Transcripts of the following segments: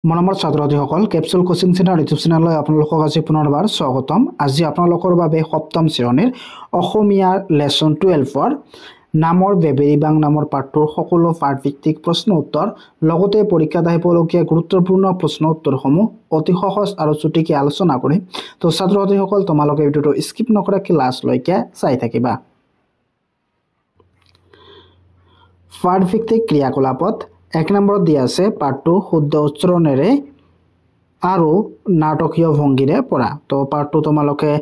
মৰমৰ ছাত্ৰ-ছাত্ৰীসকল capsule coaching centre YouTube চেনেললৈ আপোনালোকক আজি পুনৰবাৰ স্বাগতম। আজি আপোনালোকৰ বাবে সপ্তম শ্ৰেণীৰ অসমীয়াৰ লেসন 12ৰ নামৰ বেবেৰিবাং নামৰ পাঠটোৰ সকলো পাঠভিত্তিক প্ৰশ্ন উত্তৰ লগতে পৰীক্ষাত আহিবলগীয়া গুৰুত্বপূৰ্ণ প্ৰশ্ন উত্তৰসমূহ অতি সহজ আৰু চুটিকে আলোচনা কৰি তো ছাত্ৰ-ছাত্ৰীসকল তোমালোকে ভিডিঅটো স্কিপ নকৰাকৈ লাষ্টলৈকে চাই থাকিবা। পাঠভিত্তিক ক্ৰিয়াকলাপত 1 নম্বৰত দিয়া আছে পাঠটো শুদ্ধ উচ্চাৰণেৰে আৰু নাটকীয় ভংগীৰে পঢ়া। তো পাঠটো তোমালোকে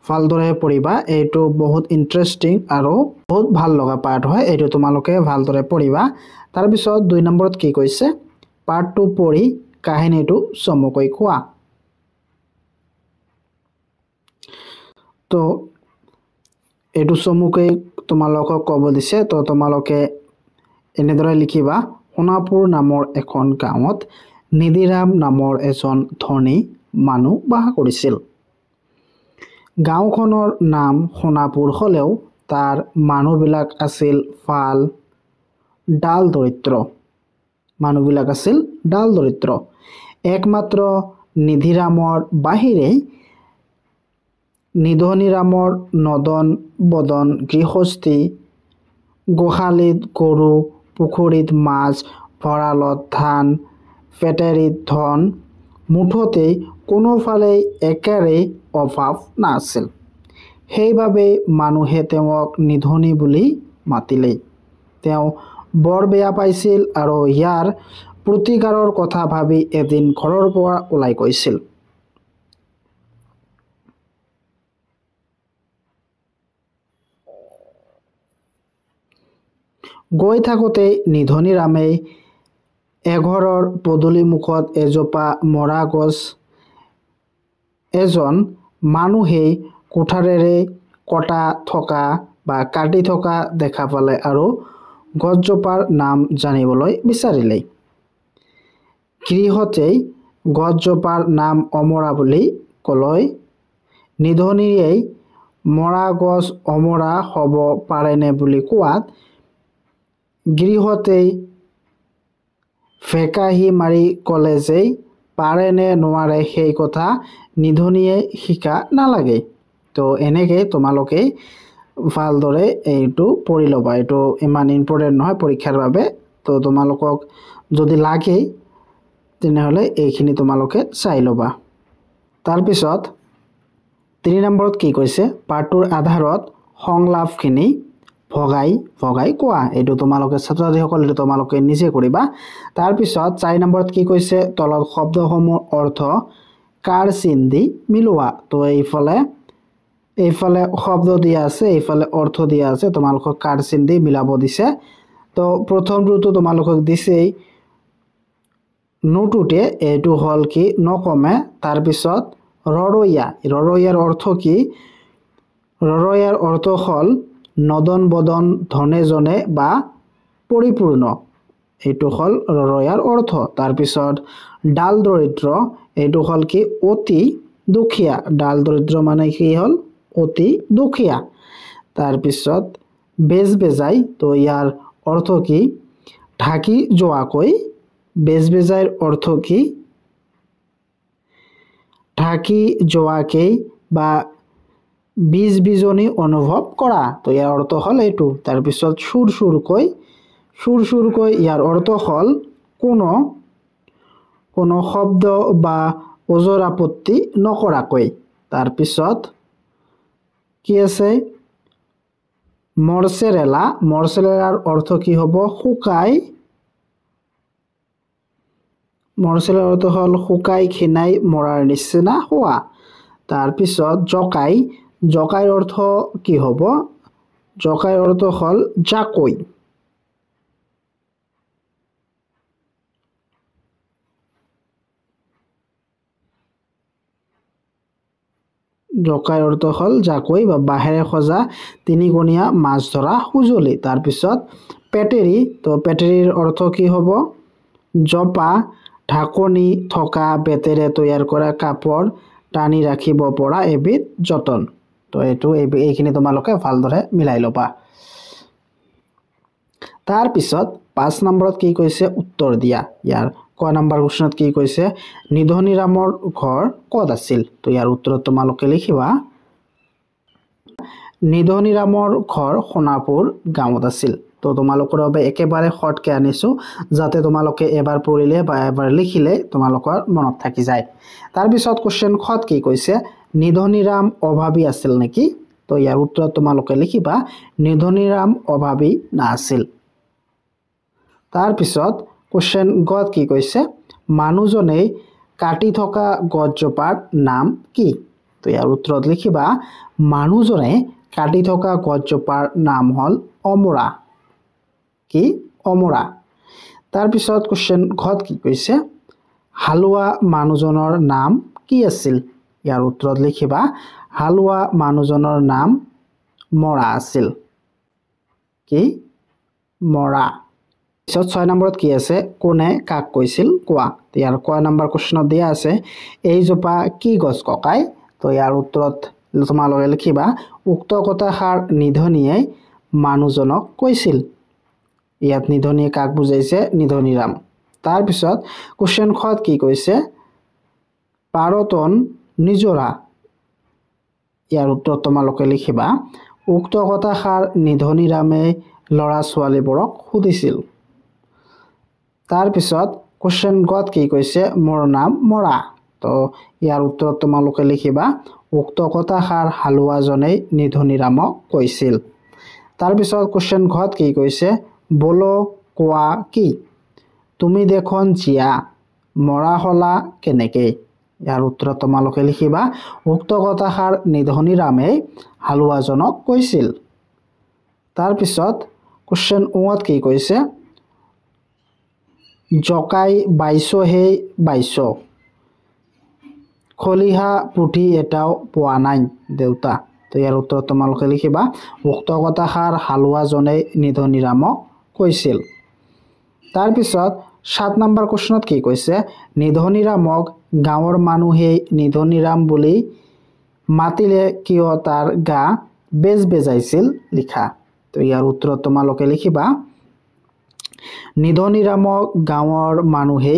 ভালদৰে পঢ়িবা। এইটো বহুত ইন্টাৰেষ্টিং আৰু বহুত ভাল লগা পাঠ হয়। এইটো তোমালোকে ভালদৰে পঢ়িবা। তাৰ পিছত 2 নম্বৰত কি কৈছে পাঠটো পঢ়ি কাহিনীটো চমুকৈ কোৱা। তো এইটো চমুকৈ তোমালোকক ক'ব দিছে। তো তোমালোকে এনেদৰে লিখিবা সোণাপুৰ নামৰ এখন গাঁৱত নিধিৰাম নামৰ এজন ধনী মানুহ বাস কৰিছিল। গাঁওখনৰ নাম সোণাপুৰ হ'লেও তাৰ মানুহবিলাক আছিল ডাল দৰিদ্ৰ। মানুহবিলাক আছিল ডাল দৰিদ্ৰ। একমাত্ৰ নিধিৰামৰ বাহিৰে নিধনীৰামৰ নদন বদন গৃহস্থী, গোহালিত গৰু, পুখুৰীত মাছ, ভঁৰালত ধান, ফেটেৰীত ধন, মুঠতেই কোনোফালে একেবাৰে অভাৱ নাছিল। সেইবাবে মানুহে তেওঁক নিধনী বুলি মাতিলে। তেওঁ বৰ বেয়া পাইছিল আৰু ইয়াৰ প্ৰতিকাৰৰ কথা ভাবি এদিন ঘৰৰ পৰা ওলাই গৈছিল। গৈ থাকোঁতে নিধনীৰামে এঘৰৰ পদূলি মুখত এজোপা মৰা গছ এজন মানুহে কোঠাৰেৰে কাটি থকা দেখা পালে আৰু গছজোপাৰ নাম জানিবলৈ বিচাৰিলে। গৃহতেই গছজোপাৰ নাম অমৰা বুলি ক'লে। নিধনীয়ে মৰা গছ অমৰা হ'ব পাৰেনে বুলি কোৱাত গৃহতেই ভেকাহি মাৰি ক'লে যে পাৰে নে নোৱাৰে সেই কথা নিধনীয়ে শিকা নালাগে। তো এনেকৈ তোমালোকে ভালদৰে এইটো পঢ়ি ল'বা। এইটো ইমান ইম্পৰ্টেণ্ট নহয় পৰীক্ষাৰ বাবে। তো তোমালোকক যদি লাগে তেনেহ'লে এইখিনি তোমালোকে চাই ল'বা। তাৰপিছত 3 নম্বৰত কি কৈছে পাঠটোৰ আধাৰত সংলাপখিনি ভগাই কোৱা। এইটো তোমালোকে ছাত্ৰ-ছাত্ৰীসকল এইটো তোমালোকে নিজে কৰিবা। তাৰপিছত 4 নম্বৰত কি কৈছে তলত শব্দসমূহ অৰ্থ কাৰ চিন দি মিলোৱা। তো এইফালে শব্দ দিয়া আছে, এইফালে অৰ্থ দিয়া আছে, তোমালোকক কাৰ চিন দি মিলাব দিছে। তো প্ৰথমটো তোমালোকক দিছেই নোটোতে, এইটো হ'ল কি নকমে। তাৰপিছত ৰৰৈয়াৰ অৰ্থ কি? ৰৰৈয়াৰ অৰ্থ হ'ল নদন বদন ধনে জনে বা পৰিপূৰ্ণ। এইটো হ'ল ৰৰৈয়াৰ অৰ্থ। তাৰপিছত ডাল দৰিদ্ৰ এইটো হ'ল কি অতি দুখীয়া। ডাল দৰিদ্ৰ মানে কি হ'ল অতি দুখীয়া। তাৰপিছত বেজবেজাই, তো ইয়াৰ অৰ্থ কি ঢাকি যোৱাকৈ। বেজবেজাইৰ অৰ্থ কি ঢাকি যোৱাকৈ বা বিজনী অনুভৱ কৰা। তো ইয়াৰ অৰ্থ হ'ল এইটো। তাৰপিছত চুৰচুৰকৈ ইয়াৰ অৰ্থ হ'ল কোনো শব্দ বা ওজৰ আপত্তি নকৰাকৈ। তাৰপিছত কি আছে মৰচেৰেলাৰ অৰ্থ কি হ'ব মৰচেলাৰ অৰ্থ হ'ল শুকাই খিনাই মৰাৰ নিচিনা হোৱা। তাৰপিছত জকাইৰ অৰ্থ কি হ'ব? জকাইৰ অৰ্থ হ'ল জাকৈ। জকাইৰ অৰ্থ হ'ল জাকৈ বা বাঁহেৰে সজা তিনিকোণীয়া মাছ ধৰা সঁজুলি। তাৰপিছত পেটেৰী, তো পেটেৰীৰ অৰ্থ কি হ'ব? জপা ঢাকনি থকা বেতেৰে তৈয়াৰ কৰা কাপোৰ টানি ৰাখিব পৰা এবিধ যতন। তো এইখিনি তোমালোকে ভালদৰে মিলাই ল'বা। তাৰপিছত 5 নম্বৰত কি কৈছে উত্তৰ দিয়া। ইয়াৰ ক নম্বৰ প্ৰশ্নত কি কৈছে নিধনীৰামৰ ঘৰ ক'ত আছিল তো ইয়াৰ উত্তৰত তোমালোকে লিখিবা নিধনীৰামৰ ঘৰ সোণাপুৰ গাঁৱত আছিল তো তোমালোকৰ বাবে একেবাৰে শৰ্টকে আনিছো যাতে তোমালোকে এবাৰ পঢ়িলে বা এবাৰ লিখিলে তোমালোকৰ মনত থাকি যায় তাৰ পিছত কোশ্চেন খত কি কৈছে নিধনীৰাম অভাৱী আছিল নেকি তো ইয়াৰ উত্তৰত তোমালোকে লিখিবা নিধনীৰাম অভাৱী নাছিল তাৰ পিছত কোশ্চেন গত কি কৈছে মানুহজনে কাটি থকা গছজোপাৰ নাম কি তো ইয়াৰ উত্তৰত লিখিবা মানুহজনে কাটি থকা গছজোপাৰ নাম হল অমৰা কি অমৰা তাৰ পিছত কোশ্চেন ঘত কি কৈছে হালুৱা মানুহজনৰ নাম কি আছিল ইয়াৰ উত্তৰত লিখিবা হালুৱা মানুহজনৰ নাম মৰা আছিল কি মৰা পিছত 6 নম্বৰত কি আছে কোনে কাক কৈছিল কোৱা ইয়াৰ ক নম্বৰ কোশ্চনত দিয়া আছে এই জোপা কি গছ ককাই তো ইয়াৰ উত্তৰত তোমালোকে লিখিবা উক্ত কথাষাৰ নিধনীয়ে মানুহজনক কৈছিল ইয়াত নিধনীয়ে কাক বুজাইছে নিধনীৰাম তাৰ পিছত কোশ্চেন খত কি কৈছে পাৰতন নিজৰা ইয়াৰ উত্তৰত তোমালোকে লিখিবা উক্ত কথাষাৰ নিধনীৰামে লৰা ছোৱালীবোৰক সুধিছিল তাৰ পিছত কোশ্চেন গত কি কৈছে মোৰ নাম মৰা তো ইয়াৰ উত্তৰত তোমালোকে লিখিবা উক্ত কথাষাৰ হালুৱাজনে নিধনীৰামক কৈছিল তাৰ পিছত কোশ্চেন ঘত কি কৈছে বলো কোৱা কি তুমি দেখোন জিয়া মৰা হলা কেনেকে ইয়াৰ উত্তৰত তোমালোকে লিখিবা উক্ত কথাষাৰ নিধনীৰামে হালুৱাজনক কৈছিল তাৰ পিছত কোশ্চেন ওত কি কৈছে জকাই বাইছহে বাইছ খলিহা পুঠি এটাও পোৱা নাই দেউতা তো ইয়াৰ উত্তৰত তোমালোকে লিখিবা উক্ত কথাষাৰ হালুৱাজনে নিধনীৰামক কৈছিল তাৰ পিছত 7 নম্বৰ কোশ্চনত কি কৈছে নিধনীৰামক গাঁৱৰ মানুহে নিধনীৰাম বুলি মাতিলে কিয় তাৰ গা বেজ বেজাইছিল লিখা তো ইয়াৰ উত্তৰত তোমালোকে লিখিবা নিধনীৰামক গাঁৱৰ মানুহে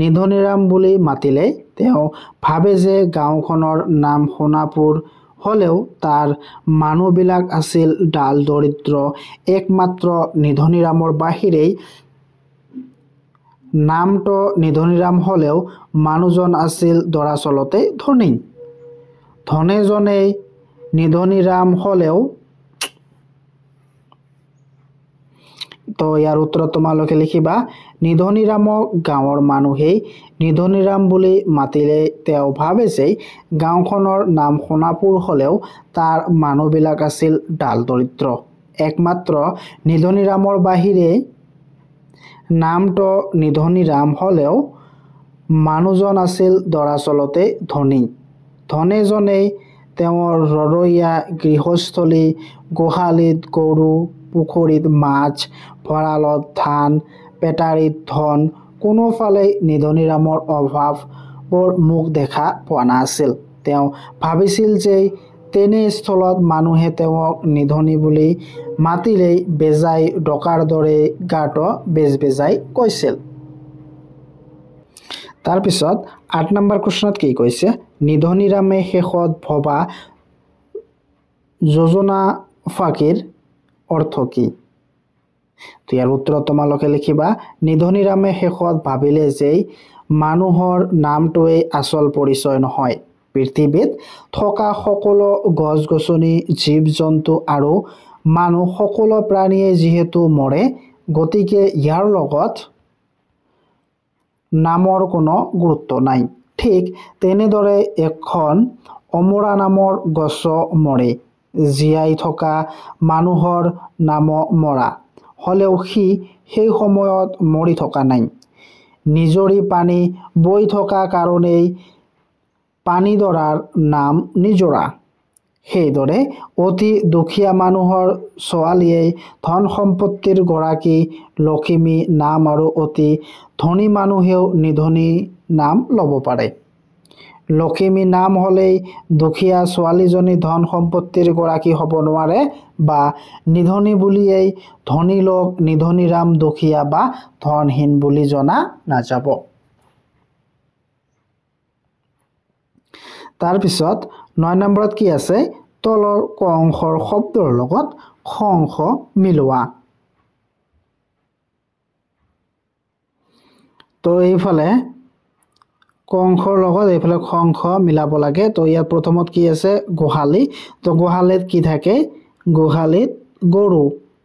নিধনীৰাম বুলি মাতিলে তেওঁ ভাবে যে গাঁওখনৰ নাম সোণাপুৰ হলেও তাৰ মানুহবিলাক আছিল ডাল দৰিদ্ৰ একমাত্ৰ নিধনীৰামৰ বাহিৰে নামটো নিধনীৰাম হলেও মানুহজন আছিল দৰাচলতে ধনী ধনেজনে নিধনীৰাম হলেও তো ইয়াৰ উত্তৰত তোমালোকে লিখিবা নিধনীৰামক গাঁৱৰ মানুহে নিধনীৰাম বুলি মাতিলে তেওঁ ভাবে যে গাঁওখনৰ নাম সোণাপুৰ হলেও তাৰ মানুহবিলাক আছিল ডাল দৰিদ্ৰ একমাত্ৰ নিধনীৰামৰ বাহিৰে নামটো নিধনীৰাম হলেও মানুহজন আছিল দৰাচলতে ধনী ধনেজনে তেওঁৰ ৰৰৈয়া গৃহস্থলী গোহালিত গৰু পুখুৰীত মাছ ভঁৰালত ধান পেটাৰীত ধন কোনোফালে নিধনীৰামৰ অভাৱৰ মুখ দেখা পোৱা নাছিল তেওঁ ভাবিছিল যে তেনে স্থলত মানুহে তেওঁক নিধনী বুলি মাতিলেই বেজাই ডকাৰ দৰে গাটো বেজ বেজাই কৈছিল তাৰ পিছত 8 নম্বৰ কোশ্চনত কি কৈছে নিধনীৰামে শেষত ভবা যোজনা ফাকিৰ অৰ্থ কি তো ইয়াৰ উত্তৰত তোমালোকে লিখিবা নিধনীৰামে শেষত ভাবিলে যে মানুহৰ নামটোৱে আচল পৰিচয় নহয় পৃথিৱীত থকা সকলো গছ গছনি জীৱ জন্তু আৰু মানুহ সকলো প্ৰাণীয়ে যিহেতু মৰে গতিকে ইয়াৰ লগত নামৰ কোনো গুৰুত্ব নাই ঠিক তেনেদৰে এখন অমৰা নামৰ গছ মৰে জীয়াই থকা মানুহৰ নাম মৰা হলেও সি সেই সময়ত মৰি থকা নাই নিজৰি পানী বৈ থকা কাৰণেই পানীদৰাৰ নাম নিজৰা সেইদৰে অতি দুখীয়া মানুহৰ ছোৱালীয়ে ধন সম্পত্তিৰ গৰাকী লখিমী নাম আৰু অতি ধনী মানুহেও নিধনী নাম ল'ব পাৰে লখিমী নাম হলেই দুখীয়া ছোৱালীজনী ধন সম্পত্তিৰ গৰাকী হ'ব নোৱাৰে বা নিধনী বুলিয়েই ধনী লোক নিধনীৰাম দুখীয়া বা ধনহীন বুলি জনা নাযাব তাৰপিছত 9 নম্বৰত কি আছে তলৰ ক অংশৰ শব্দৰ লগত খ অংশ মিলোৱা তো এইফালে ক অংশৰ লগত এইফালে খ অংশ মিলাব লাগে তো ইয়াৰ প্ৰথমত কি আছে গোহালি তো গোহালিত কি থাকে গোহালিত গৰু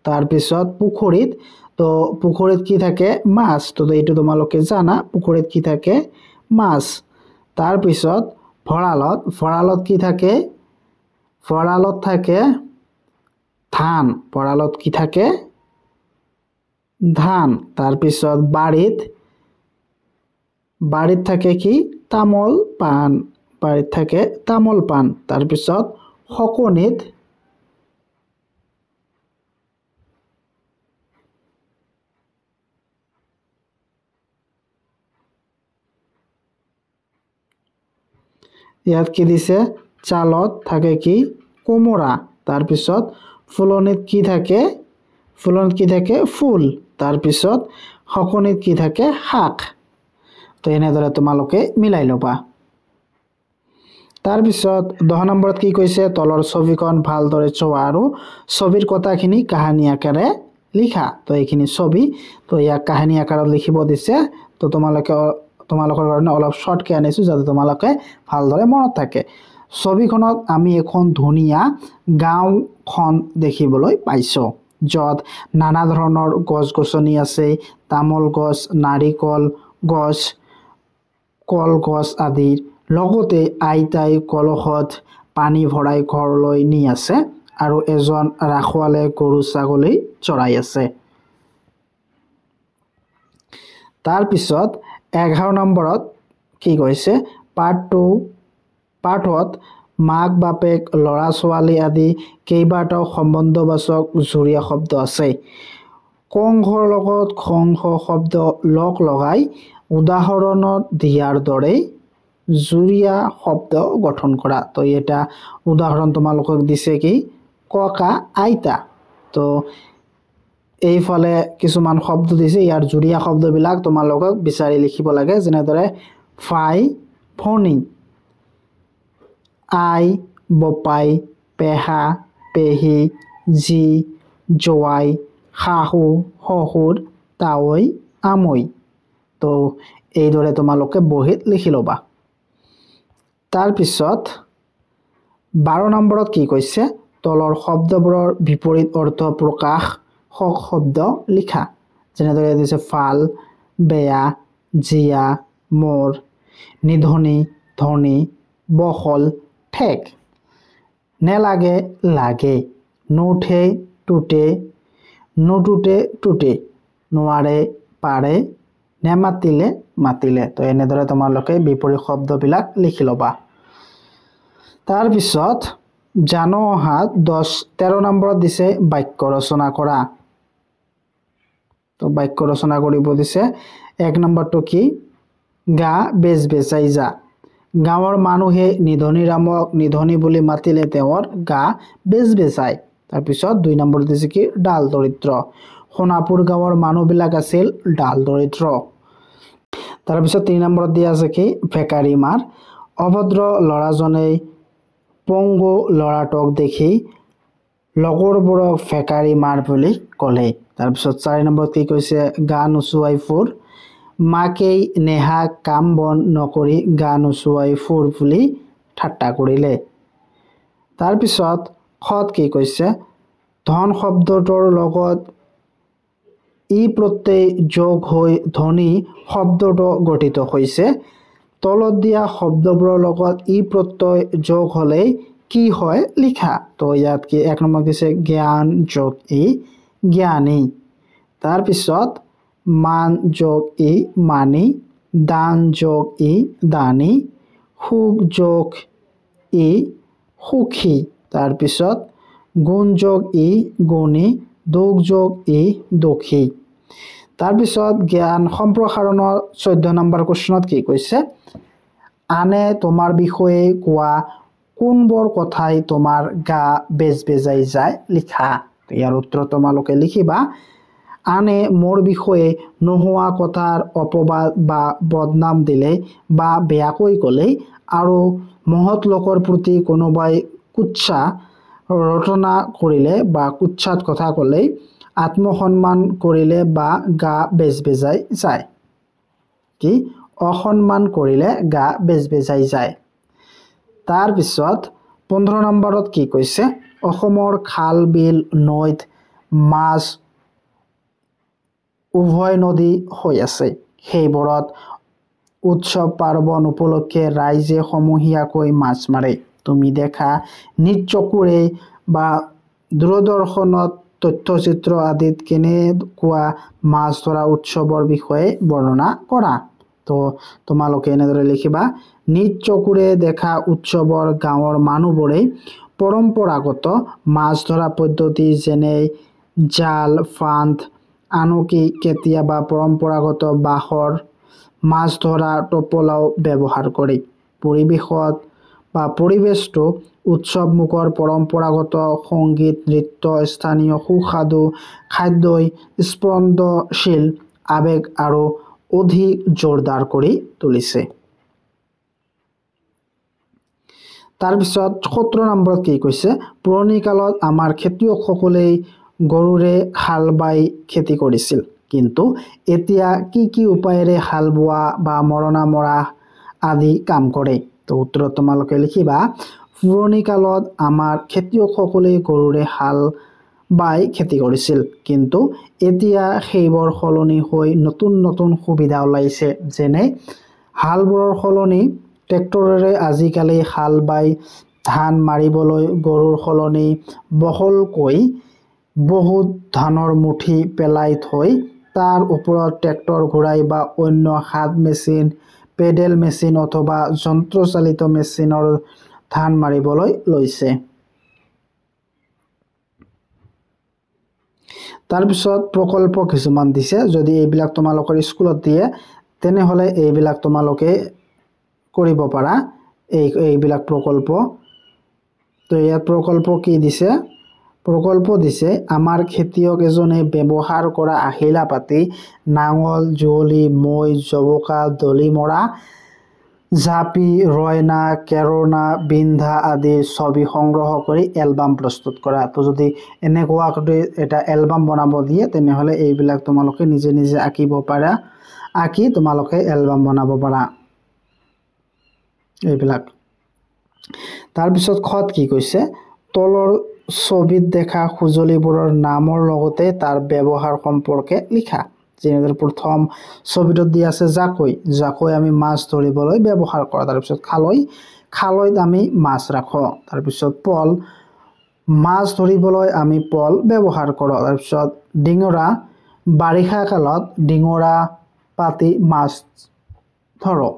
তাৰপিছত পুখুৰীত তো পুখুৰীত কি থাকে মাছ তো এইটো তোমালোকে জানা পুখুৰীত কি থাকে মাছ তাৰপিছত ভঁৰালত কি থাকে ভঁৰালত থাকে ধান ভঁৰালত কি থাকে ধান তাৰপিছত বাড়িত থাকে কি তামোল পাণ বাড়িত থাকে তামোল পাণ তাৰপিছত শকনিত ইয়াত কি দিছে চালত থাকে কি কোমোৰা তাৰপিছত ফুলনিত কি থাকে ফুল তাৰপিছত শকনিত কি থাকে শাক তো এনেদৰে তোমালোকে মিলাই ল'বা তাৰপিছত 10 নম্বৰত কি কৈছে তলৰ ছবিখন ভালদৰে চোৱা আৰু ছবিৰ কথাখিনি কাহিনী আকাৰে লিখা তো এইখিনি ছবি তো ইয়াক কাহিনী আকাৰত লিখিব দিছে তো তোমালোকৰ কাৰণে অলপ শৰ্টকে আনিছো যাতে তোমালোকে ভালদৰে মনত থাকে ছবিখনত আমি এখন ধুনীয়া গাঁওখন দেখিবলৈ পাইছো য'ত নানা ধৰণৰ গছ-গছনি আছে তামোল গছ নাৰিকল গছ কলগছ আদিৰ লগতে আইতাই কলহত পানী ভৰাই ঘৰলৈ নি আছে আৰু এজন ৰাখৱালে গৰু ছাগলী চৰাই আছে তাৰপিছত 11 নম্বৰত কি কৈছে পাঠত মাক বাপেক ল'ৰা ছোৱালী আদি কেইবাটাও সম্বন্ধবাচক জুৰীয়া শব্দ আছে কংঘৰ লগত খংঘ শব্দ লগ লগাই উদাহৰণত দিয়াৰ দৰে জুৰীয়া শব্দ গঠন কৰা তো এটা উদাহৰণ তোমালোকক দিছে কি ককা আইতা তো এইফালে কিছুমান শব্দ দিছে ইয়াৰ জুৰীয়া শব্দবিলাক তোমালোকক বিচাৰি লিখিব লাগে যেনেদৰে ফাই ফণি আই বপাই পেহা পেহী জি জোৱাই শাহু শহুৰ তাৱৈ আমৈ তো এইদৰে তোমালোকে বহীত লিখি ল'বা তাৰপিছত 12 নম্বৰত কি কৈছে তলৰ শব্দবোৰৰ বিপৰীত অৰ্থ প্ৰকাশ শব্দ লিখা যেনেদৰে দিছে ফাল বেয়া জিয়া মোৰ নিধনি ধনি বহল ঠেক নেলাগে লাগে নুঠে টুটে নুটুটে টুটে নোৱাৰে পাৰে নেমাতিলে মাতিলে তো এনেদৰে তোমালোকে বিপৰীত শব্দবিলাক লিখি ল'বা তাৰপিছত জানো অহাত 13 নম্বৰত দিছে বাক্য ৰচনা কৰা তো বাক্য ৰচনা কৰিব দিছে 1 নম্বৰটো কি গা বেজ বেচাই যা গাঁৱৰ মানুহে নিধনি ৰামক নিধনি বুলি মাতিলে তেওঁৰ গা বেজ বেচাই তাৰপিছত 2 নম্বৰ দিছে কি ডাল দৰিদ্ৰ সোণাপুৰ গাঁৱৰ মানুহবিলাক আছিল ডাল দৰিদ্ৰ তাৰপিছত 3 নম্বৰত দিয়া আছে কি ফেকাৰি মাৰ অভদ্ৰ ল'ৰাজনে পংগু ল'ৰাটোক দেখি লগৰবোৰক ফেকাৰি মাৰ বুলি ক'লে তাৰপিছত 4 নম্বৰত কি কৈছে গা নুচুৱাই ফুৰ মাকেই নেহা কাম বন নকৰি গা নুচুৱাই ফুৰ বুলি ঠাট্টা কৰিলে তাৰপিছত খত কি কৈছে ধন শব্দটোৰ লগত ই প্ৰত্যয় যোগ হৈ ধনী শব্দটো গঠিত হৈছে তলত দিয়া শব্দবোৰৰ লগত ই প্ৰত্যয় যোগ হ'লে কি হয় লিখা তো ইয়াত কি 1 নম্বৰ দিছে জ্ঞান যোগ ই জ্ঞানী তাৰপিছত মান যোগ ই মানি দান যোগ ই দানী সুখ যোগ ই সুখী তাৰপিছত গুণ যোগ ই গুণী দুখ যোগ ই দুখী তাৰপিছত জ্ঞান সম্প্ৰসাৰণৰ 14 নম্বৰ কোৱেশ্চনত কি কৈছে আনে তোমাৰ বিষয়ে কোৱা কোনবোৰ কথাই তোমাৰ গা বেজ বেজাই যায় লিখা ইয়াৰ উত্তৰ তোমালোকে লিখিবা আনে মোৰ বিষয়ে নোহোৱা কথাৰ অপবাদ বা বদনাম দিলে বা বেয়াকৈ ক'লে আৰু মহৎ লোকৰ প্ৰতি কোনোবাই কুৎসা ৰটনা কৰিলে বা কুৎসাত কথা ক'লেই আত্মসন্মান কৰিলে বা গা বেজবেজাই যায়। কি অসন্মান কৰিলে গা বেজবেজাই যায়। তাৰ পিছত 15 নম্বৰত কি কৈছে, অসমৰ খাল বিল নৈত মাছ উভয় নদী হৈ আছে, সেইবোৰত উৎসৱ পাৰ্বণ উপলক্ষে ৰাইজে সমূহীয়াকৈ মাছ মাৰে। তুমি দেখা নিজ চকুৰে বা দূৰদৰ্শনত তথ্যচিত্ৰ আদিত কেনেকুৱা মাছ ধৰা উৎসৱৰ বিষয়ে বৰ্ণনা কৰা। তো তোমালোকে এনেদৰে লিখিবা, নিজ চকুৰে দেখা উৎসৱৰ গাঁৱৰ মানুহবোৰে পৰম্পৰাগত মাছ ধৰা পদ্ধতি যেনে জাল, ফান্দ, আনকি কেতিয়াবা পৰম্পৰাগত বাঁহৰ মাছ ধৰা টোপোলাও ব্যৱহাৰ কৰে। পৰিৱেশটো উৎসৱমুখৰ পৰম্পৰাগত সংগীত, নৃত্য, স্থানীয় সুস্বাদু খাদ্যই স্পন্দনশীল আৱেগ আৰু অধিক জোৰদাৰ কৰি তুলিছে। তাৰপিছত 17 নম্বৰত কি কৈছে, পুৰণি কালত আমাৰ খেতিয়কসকলেই গৰুৰে হাল বাই খেতি কৰিছিল, কিন্তু এতিয়া কি উপায়েৰে হাল বোৱা বা মৰণা মৰা আদি কাম কৰে। তো উত্তৰত তোমালোকে লিখিবা, পুৰণি কালত আমাৰ খেতিয়কসকলে গৰুৰে হাল বাই খেতি কৰিছিল, কিন্তু এতিয়া সেইবোৰ সলনি হৈ নতুন সুবিধা ওলাইছে, যেনে হালবোৰৰ সলনি ট্ৰেক্টৰেৰে আজিকালি হাল বাই ধান মাৰিবলৈ গৰুৰ সলনি বহলকৈ বহুত ধানৰ মুঠি পেলাই থৈ তাৰ ওপৰত ট্ৰেক্টৰ ঘূৰাই বা অন্য হাত মেচিন, পেডেল মেচিন অথবা যন্ত্ৰচালিত মেচিনৰ ধান মাৰিবলৈ লৈছে। তাৰপিছত প্ৰকল্প কিছুমান দিছে, যদি এইবিলাক তোমালোকৰ স্কুলত দিয়ে তেনেহ'লে এইবিলাক তোমালোকে কৰিব পাৰা, এইবিলাক প্ৰকল্প। তো ইয়াত প্ৰকল্প কি দিছে, প্ৰকল্প দিছে আমাৰ খেতিয়ক এজনে ব্যৱহাৰ কৰা আহিলা পাতি নাঙল, যুঁৱলি, মৈ, জবকা, দলি মৰা, জাপি, ৰয়না, কেৰনা, বিন্ধা আদিৰ ছবি সংগ্ৰহ কৰি এলবাম প্ৰস্তুত কৰা। তো যদি এনেকুৱাকৈ এটা এলবাম বনাব দিয়ে তেনেহ'লে এইবিলাক তোমালোকে নিজে আঁকিব পাৰা, আঁকি তোমালোকে এলবাম বনাব পাৰা এইবিলাক। তাৰপিছত খত কি কৈছে, তলৰ ছবিত দেখা সঁজুলিবোৰৰ নামৰ লগতে তাৰ ব্যৱহাৰ সম্পৰ্কে লিখা। যেনেদৰে প্ৰথম ছবিটোত দি আছে জাকৈ আমি মাছ ধৰিবলৈ ব্যৱহাৰ কৰা। তাৰপিছত খালৈত আমি মাছ ৰাখোঁ। তাৰপিছত পল, মাছ ধৰিবলৈ আমি পল ব্যৱহাৰ কৰোঁ। তাৰপিছত ডিঙৰা, বাৰিষা কালত ডিঙৰা পাতি মাছ ধৰোঁ।